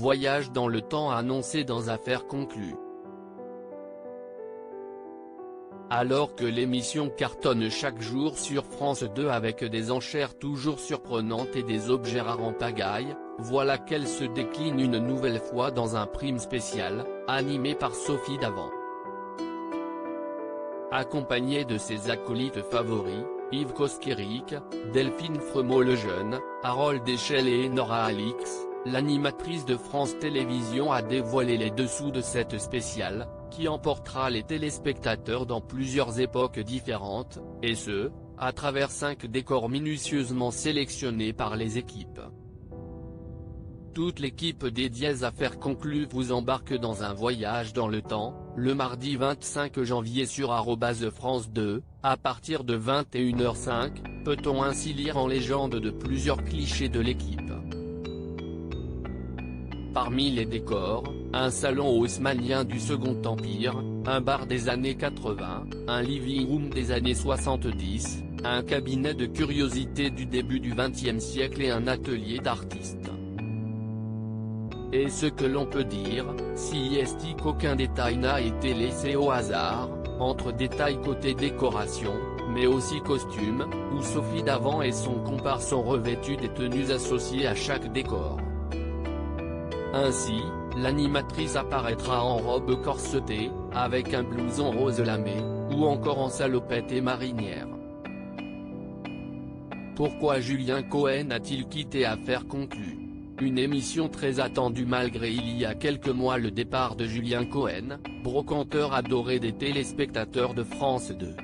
voyage dans le temps annoncé dans Affaires conclues. Alors que l'émission cartonne chaque jour sur France 2 avec des enchères toujours surprenantes et des objets rares en pagaille, voilà qu'elle se décline une nouvelle fois dans un prime spécial, animé par Sophie Davant. Accompagnée de ses acolytes favoris, Yves Koskerik, Delphine Fremeau-Lejeune, Harold Deschel et Nora Alix, l'animatrice de France Télévisions a dévoilé les dessous de cette spéciale, qui emportera les téléspectateurs dans plusieurs époques différentes, et ce, à travers 5 décors minutieusement sélectionnés par les équipes. Toute l'équipe dédiée à Affaires conclues vous embarque dans un voyage dans le temps, le mardi 25 janvier sur France 2, à partir de 21h05, peut-on ainsi lire en légende de plusieurs clichés de l'équipe. Parmi les décors, un salon haussmannien du Second Empire, un bar des années 80, un living room des années 70, un cabinet de curiosités du début du XXe siècle et un atelier d'artistes. Et ce que l'on peut dire, si est qu'aucun détail n'a été laissé au hasard, entre détails côté décoration, mais aussi costumes, où Sophie Davant et son comparse sont revêtus des tenues associées à chaque décor. Ainsi, l'animatrice apparaîtra en robe corsetée, avec un blouson rose lamé, ou encore en salopette et marinière. Pourquoi Julien Cohen a-t-il quitté Affaires conclues? Une émission très attendue malgré il y a quelques mois le départ de Julien Cohen, brocanteur adoré des téléspectateurs de France 2.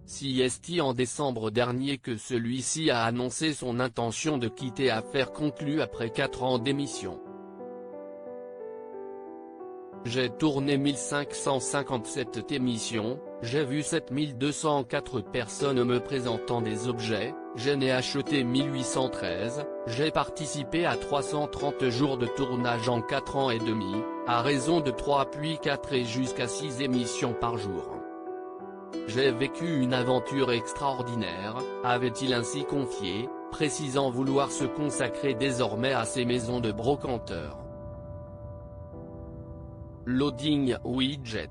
Si est en décembre dernier que celui-ci a annoncé son intention de quitter Affaires conclues après 4 ans d'émission. J'ai tourné 1557 émissions, j'ai vu 7204 personnes me présentant des objets, j'en ai acheté 1813, j'ai participé à 330 jours de tournage en 4 ans et demi, à raison de 3 puis 4 et jusqu'à 6 émissions par jour. J'ai vécu une aventure extraordinaire, avait-il ainsi confié, précisant vouloir se consacrer désormais à ses maisons de brocanteurs. Loading widget.